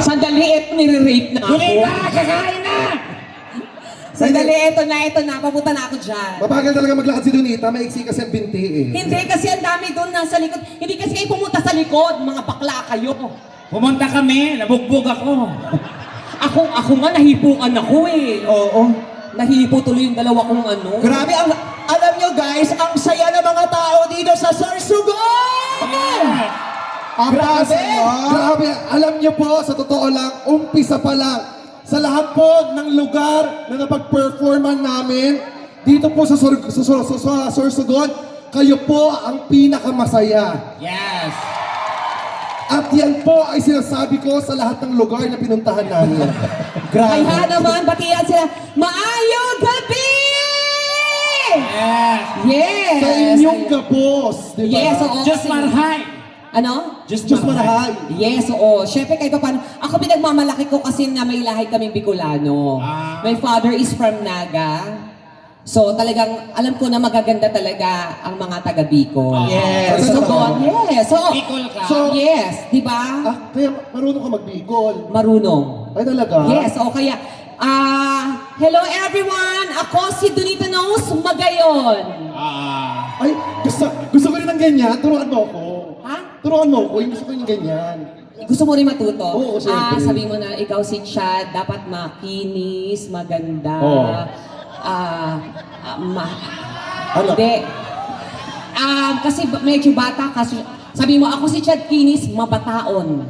Sandali, ito nire-rape na ako. Huli na! Kakain na! Sandali, ito na. Papunta na ako dyan. Mabagal talaga maglakad si Donita, maiksi kasi ang binti eh. Hindi, kasi ang dami doon nasa likod. Hindi kasi kayo pumunta sa likod, mga bakla kayo. Pumunta kami, nabugbog ako. Ako nga, nahipuan ako eh. Oo. Nahipo tuloy yung dalawa kong ano. Grabe, alam nyo guys, ang saya ng mga tao dito sa Sorsogon! Grabe! Grabe, alam niyo po, sa totoo lang, umpisa pa lang, sa lahat po ng lugar na napag-performan namin, dito po sa Sorsogon, kayo po ang pinakamasaya. Yes! At yan po ay sinasabi ko sa lahat ng lugar na pinuntahan namin. Grabe. Kaya naman, batiyan sila, maayong gabi! Yes! Yes! Sa inyong gabos, di ba? Yes, oo. Just kasi- marhay! Ano? Just marahay. Yes, oo. Siyempre kahit pa paano. Ako pinagmamalaki ko kasi na may lahi kaming Bicolano. Ah. My father is from Naga. So talagang alam ko na magaganda talaga ang mga taga Bicol. Yes. So doon, yes. So, Bicol ka? yes, di ba? Ah, kaya marunong ka magbigol. Marunong. Ay talaga? Yes, o kaya, hello everyone! Ako si Donita Knows Magayon. Ay, gusto ko rin ng ganyan. Turuan mo ako. Ha? Turuan mo ako. Yung gusto ko yung ganyan. Gusto mo rin matuto? Oo, siyempre. Sabi mo na ikaw si Chad, dapat makinis, maganda. Oo. Ano? Hindi. Kasi medyo bata kasi sabi mo ako si Chad Kinis, mabataon.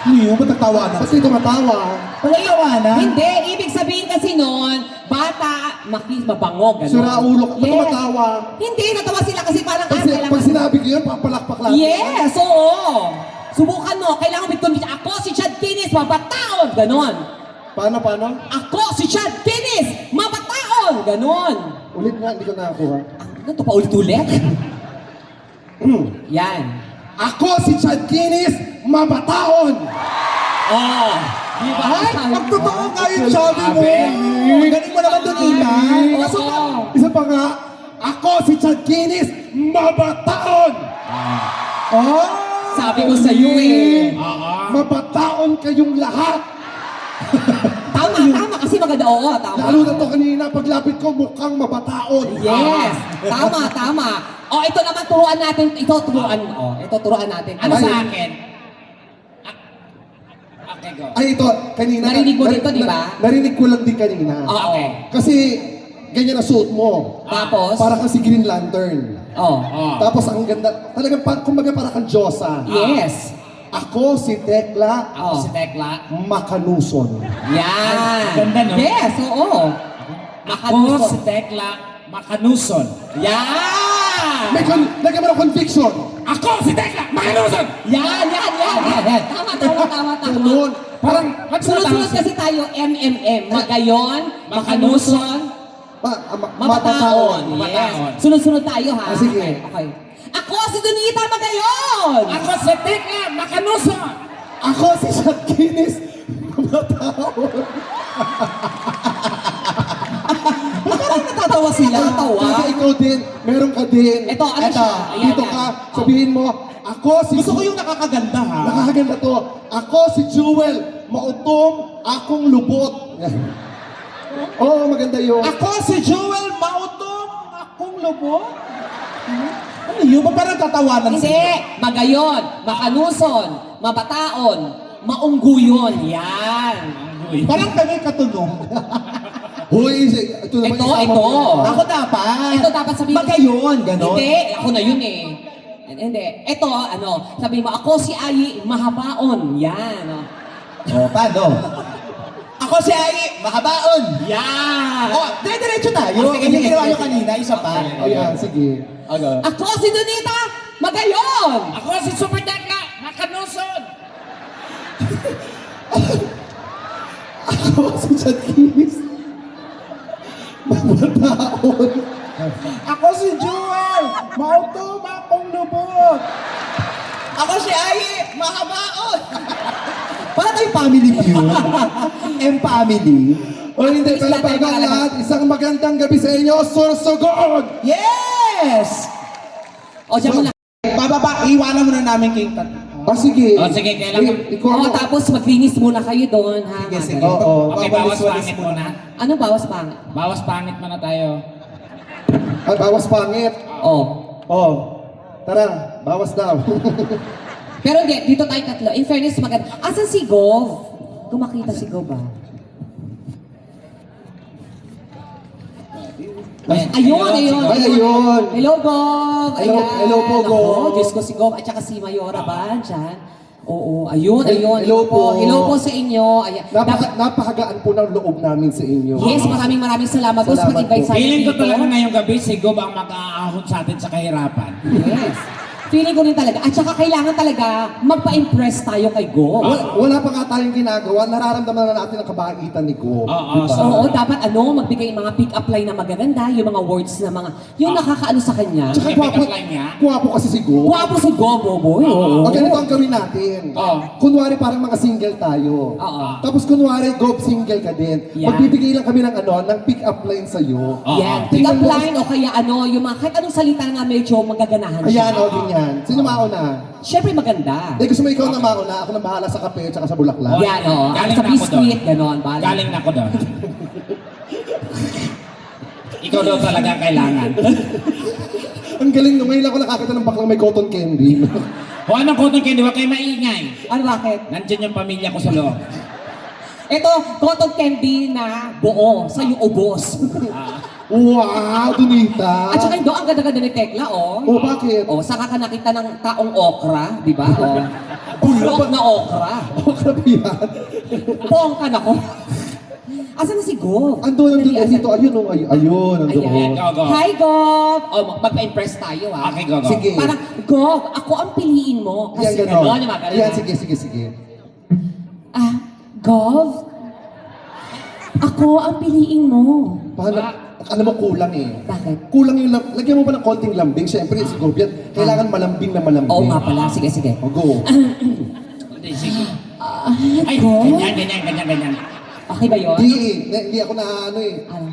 Niyo, ba't nagtawanan? Ba't kayo tumatawa? Walang tawanan? Hindi, ibig sabihin kasi noon, bata, mabango, gano'n. Sira ulo ka. Ba't Yes. tumatawa? Hindi, natawa sila kasi parang Pag sinabi ko yun, papalakpak lang. Yes, oo. Subukan mo, kailangan mo bitcoin. Ako si Chad Kinis, mabataon, gano'n. Paano? Ako si Chad Kinis, mabataon, gano'n. Ulit nga, hindi ko nakakuha. Ano to, paulit-ulit? Yan. Ako si Chad Kinis, mabataon! Oh. Di ba? Ang totoo nga yung sabi mo. Galing mo naman doon, Ina. Oo. Isa pa nga, ako si Chad Kinis, mabataon! Oh! Sabi ko sa'yo eh. Mabataon kayong lahat! Tama, kasi maganda. Oo, tama. Lalo na to kanina, paglapit ko, mukhang mabataon. Yes, tama. O, ito naman turuan natin. Ito turuan natin. Ano Ay. sa akin? Okay, go. Ay, ito, kanina. Narinig mo dito, di ba? Narinig ko lang din kanina. Oo. Kasi, ganyan ang suot mo. Tapos? Para kang si Green Lantern. Oh. Tapos ang ganda, talagang kumbaga para kang Diyosa. Yes. Ako si Tekla Oh. Si Tekla. Makanuson. Yan. Ganda, no? Yes, oo. Ako si Tekla Makanuson. Yan! Lagyan mo ng conviction. Ako si Tekla Makanuson! Yan. Tama. Ganun. Parang, Sunod-sunod kasi tayo, MMM. Magayon, Makanuson, Mabataon. Yes. Sunod-sunod tayo ha. Ah, sige. Okay. Ako si Donita Magayon! Ako si Tekla Makanuson! Ako si Chad Kinis Mabataon. Parang natatawa sila. Kasi ikaw din, meron ka din. Ito, ano siya? Ayan, Dito yan. ka, sabihin mo, ako si... Gusto ko yung nakakaganda, ha? Nakakaganda to. Ako si Jewel, mautom, akong lubot. Oo, maganda yun. Ako si Joel Mautong, akong lobo. Ano yun? Ba't parang tatawanan Hindi. Magayon, Makanuson, Mabataon, Maungguyon. Yan. Parang kami katunog. Huy, ito naman Ito, isama ito. mo. Ako dapat. Ito dapat sabihin. Magayon, ganon. Hindi, ako na yun eh. Hindi. Ito, sabihin mo, ako si Ayi Mahabaon. Yan. Oh, paano? Ako si Ai, makabaon. Yan. Oh, diretso tayo. Oh, sige, Kasi sige, ginawa sige. nyo kanina, isa pa. Ayan, sige. Ako si Donita Magayon. Ako si Super Tekla Makanuson! Ako si Chad Kinis Mabataon. Ako si Joel, Mautong, akong lubot. Ako si Ai, makabaon. Para tayong family feud. M-family. O hindi, pero bago ang lahat, isang magandang gabi sa inyo, Sorsogon! Yes! O, dyan mo na. Bababa, iwanan muna namin kay Sige. Sige, kailangan. Ikaw Oo, ako. tapos maglinis muna kayo doon, ha? Sige, Mga sige. ganun. Oo. Okay, bawas pangit muna. Ano bawas pangit? Bawas pangit muna tayo. Ay, bawas pangit. Oh. Oh. Tara, bawas daw. Pero hindi, dito tayo tatlo. In fairness, maganda. Asan si Gov? Kung makita si Gov ba? Ayun, ayun. Ay, ayun. Hello, Gov! Hello- Ayan. hello po, Ako, Gov. Diyos ko si Gov at saka si Mayora ba? Diyan. Oo, ayun, ayun. Hello po. Hello po sa inyo. Ayan. Napakagaan po ng loob namin sa inyo. Yes, maraming salamat po sa Salamat pag-invite po. sa amin Feeling ko dito. talaga ngayong gabi, si Gob ang mag-aahon sa atin sa kahirapan. Yes. Feeling ko rin talaga. At saka kailangan talaga magpa-impress tayo kay Gov. Wala pa nga tayong ginagawa, nararamdaman na natin ang kabaitan ni Go. Oo, Diba? so- Oo, dapat magbigay mga pick-up line na magaganda, yung mga words na yung nakakaano sa kanya. Tsaka May gwapo, pick-up line niya? gwapo kasi si Go. Guwapo si Gov, boy. Oo. O ganito ang gawin natin. Oo. Kunwari parang mga single tayo. Oo. Tapos kunwari Go single ka din. Yeah. Magbibigay lang kami ng pick-up line sa'yo. Oo. Yan, Tingnan pick-up mo line o kaya yung mga kahit anong salita na medyo magaganahan Ayan, siya. o ganyan. Sino mauna? Siyempre maganda. Gusto mo ikaw na mauna, ako na bahala sa kape at sa bulaklak. Yan, o. Galing Sa na ako biscuit, doon. ganon. Bahala. Galing na ako doon. Ikaw daw talaga kailangan. Ang galing nung ngayon ako nakakita ng baklang may cotton candy. O anong cotton candy? Huwag kayo maingay. Ano, bakit? Nandiyan yung pamilya ko sa loob. Ito, cotton candy na buo sa yung ubos. Wow, Donita! At saka yung ang ganda-ganda ni Tekla, oh. Oh, bakit? Oh, saka ka nakita ng taong okra, di ba? Oh. Bulok na okra. Oh, grabe yan. Pongkan ako. Asan na si Gov? Andun, Dali, asan? dito. Ayun, oh, ayun, andun. Ayan. Go, go. Hi, Gov! Oh, magpa-impress tayo, ha? Okay, go, go. Sige. Parang, Gov, ako ang piliin mo. Ayan, Kasi, gano'n. yung mga ganun, Ayan, ha? sige. Gov, ako ang piliin mo. Paano? Alam mo, kulang eh. Bakit? Kulang yung, lagyan mo pa ng konting lambing. Siyempre, si Gob yan, kailangan malambing na malambing. Oo nga pala, sige. O, go. Hindi, sige. Ay, Gov? ganyan. Okay ba yun? Hindi ako na ano eh. Ano?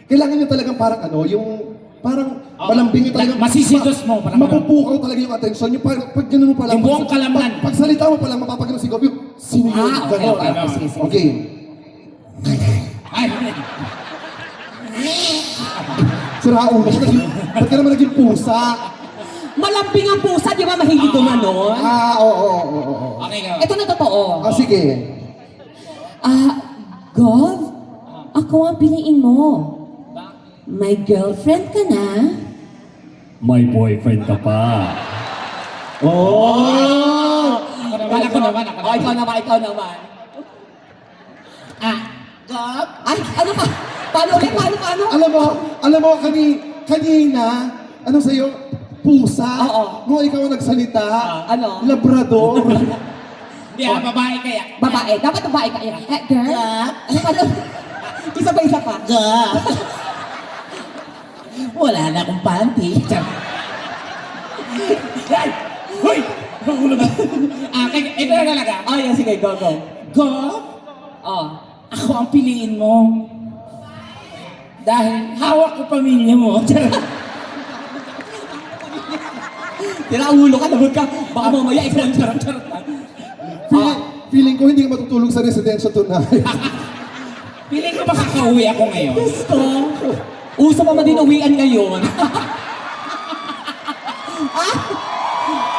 Kailangan nyo talagang parang yung parang malambing yung talagang Masisitos mo, parang mapupukaw talaga yung atensyon. Yung pag ganun mo pa lang. Yung buong kalamnan. Pag salita mo pa lang, mapapagano si Gob yung sino yun? Okay. Ganon. Sige. Okay. Ay, Sira ulo ko. Ba't ka naman naging pusa? Malambing ang pusa, di ba mahilig gumanon? Oo. okay, go. Ito na totoo. Sige. Gov, ako ang piliin mo. May girlfriend ka na? May boyfriend ka pa. Oh! Ako naman. Oh, ikaw naman. Gov? Ay, ano pa? Paano ulit? Paano? Alam mo, kanina, ano sa'yo? Pusa? Oo. Nung ikaw ang nagsalita, Ano? Labrador. Hindi, babae kaya. Babae. Dapat babae ka. Girl? Ano? Isa pa. Gov. Wala na akong panty. Ay! Hoy! Ulo na. Ito na talaga. Oh, yan. Sige, go. Go! Oh. Ako ang piliin mo. Dahil hawak ko pamilya mo. Tira ulo ka, lagot ka. Baka mamaya ikaw ang charot-charot lang. Feeling ko hindi ka matutulog sa residensya tonight. Piling ko makakauwi ako ngayon. Gusto. Uso pa din uwian ngayon.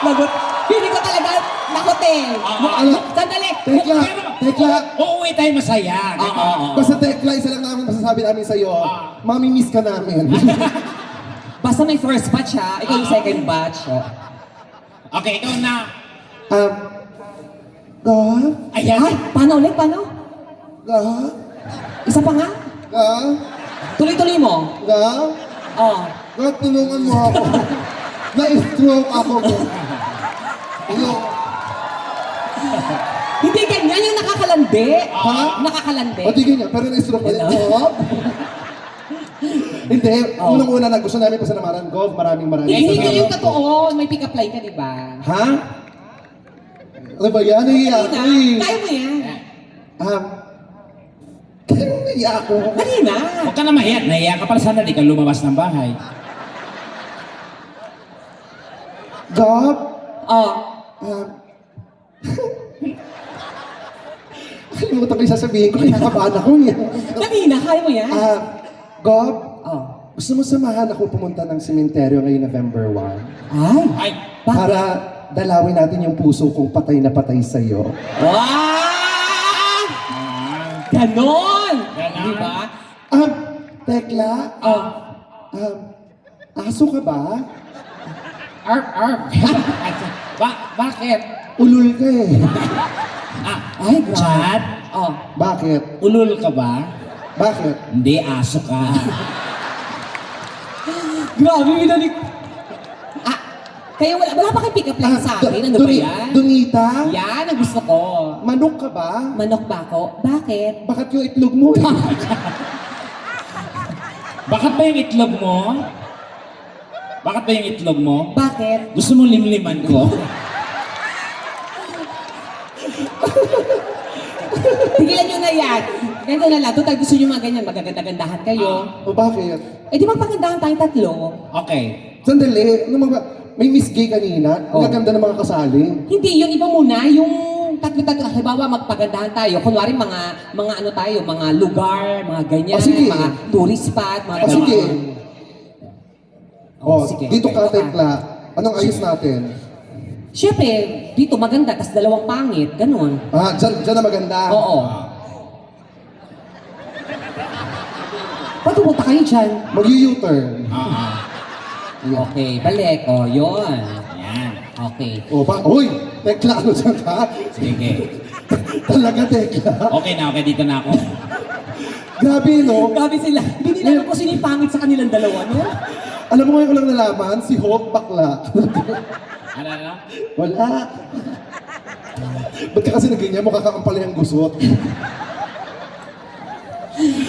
Lagot. Feeling ko talaga na hotel. Ano? Sandali. Tekla. Uuwi tayo masaya. Oo. Basta Tekla, isa lang namin masasabi namin sa'yo. Mami-miss ka namin. Basta may first batch ha. Ikaw yung second batch. Oh. Okay, ikaw na. Gov? Ayan. Ay, paano ulit? Paano? Gov? Isa pa nga? Gov? Tuloy-tuloy mo. Gov? Oh. Gov, tulungan mo ako. Na-stroke ako. Hindi ganyan yung nakakalandi. Ha? Nakakalandi. O, tigil niya. Pero na-stroke ko din. Gov? Hindi. Unang-una na gusto namin pasalamaran. Gov, maraming Hindi salamat. yung totoo. May pick-up line ka, di ba? Ha? Ano ba yan? Naiiyak ako eh. Kaya mo yan. Kaya mo naiiyak ako. Dali na. Huwag ka na mahiya. Nahiya ka pala sana di ka lumabas ng bahay. Gov? Oh. Kalimutan ko yung sasabihin ko, kinakabahan ako niya. Dali na, kaya mo yan? Gob, Oh. gusto mo samahan ako pumunta ng sementeryo ngayong November 1? Ay, Ay, bakit? Para dalawin natin yung puso kong patay na patay sa'yo. Wow! Ganon! Ganon. Di ba? Tekla, Oh. aso ka ba? Bakit? Ulul ka eh. Ay, grabe. Chad, Oh. Bakit? ulul ka ba? Bakit? Hindi, aso ka. Grabe, binalik. Kaya wala pa kayong pick-up line sa akin. Ano ba yan? Donita? Yan, ang gusto ko. Manok ka ba? Manok ba ako? Bakit? Bakit yung itlog mo eh? Bakit ba yung itlog mo? Bakit ba yung itlog mo? Bakit? Gusto mo limliman ko? Tigilan nyo na yan. Ganito na lang. Total gusto nyo mga ganyan. Magaganda-gandahan kayo. O bakit? Eh di magpagandahan tayong tatlo. Okay. Sandali, may Miss Gay kanina. Ang Oh. gaganda ng mga kasali. Hindi, yun iba muna. Yung tatlo-tatlo. Halimbawa, magpagandahan tayo. Kunwari, mga ano tayo, mga lugar, mga ganyan. Oh, sige. Mga tourist spot, mga O sige. Oh, O, sige. dito Okay, ka, okay. Tekla. Anong ayos natin? Siyempre, dito maganda, tas dalawang pangit. Ganun. Dyan na maganda. Oo. Ba't pupunta kayo dyan? Mag-U-turn. Okay, balik. O, yun. Yan. Okay. O, Uy! Tekla, ano dyan ka? Sige. Talaga, Tekla. Okay na, okay. Dito na ako. Grabe, no? Grabe sila. Hindi nila alam kung sino yung pangit sa kanilang dalawa, no? Alam mo ngayon ko lang nalaman, si Hope bakla. Ano? Wala. Ba't ka kasi naganyan? Mukha kang palayang gusot.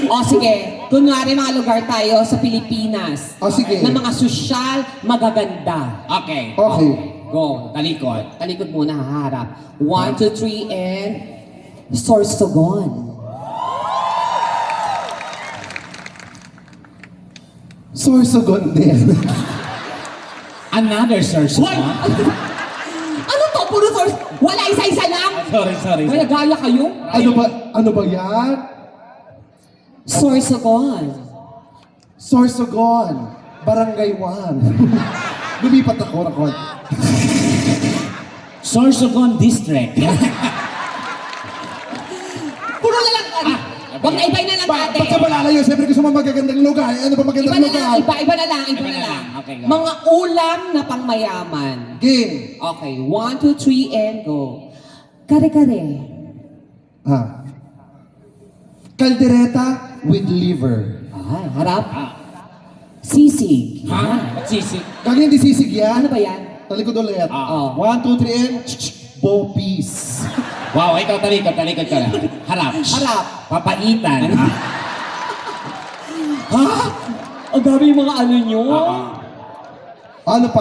O sige, kunwari mga lugar tayo sa Pilipinas. O, sige. Na mga sosyal, magaganda. Okay. Okay. Go. Talikod. Talikod muna, haharap. 1, 2, 3, and... Sorsogon. Sorsogon din. Another source mo? Ano to? Puro source? Wala, isa-isa lang? Sorry. Gaya kayo? Ano ba yan? Sorsogon. Sorsogon. Barangay 1. Lumipat ako, Rakon. Sorsogon District. Puro na lang. Wag na ibay na lang Ba't natin. ka malalayo? Siyempre gusto mo magagandang lugar. Ano ba Iba magandang na lang, lugar? iba na lang, iba Iba na na lang. lang. Okay, go. Mga ulam na pangmayaman. Game. Okay, 1, 2, 3, and go. Kare-kare. Caldereta with liver. Ay, harap. Sisig. Ha? Magsisik. Gagawin di sisig yan. Ano ba yan? Talikod ulit. Ah. 1, 2, 3, and Bopis. Wow, ikaw talikod ka lang. Harap. Harap. Papaitan. Ha? Ang dami yung mga ano nyo. Ano pa?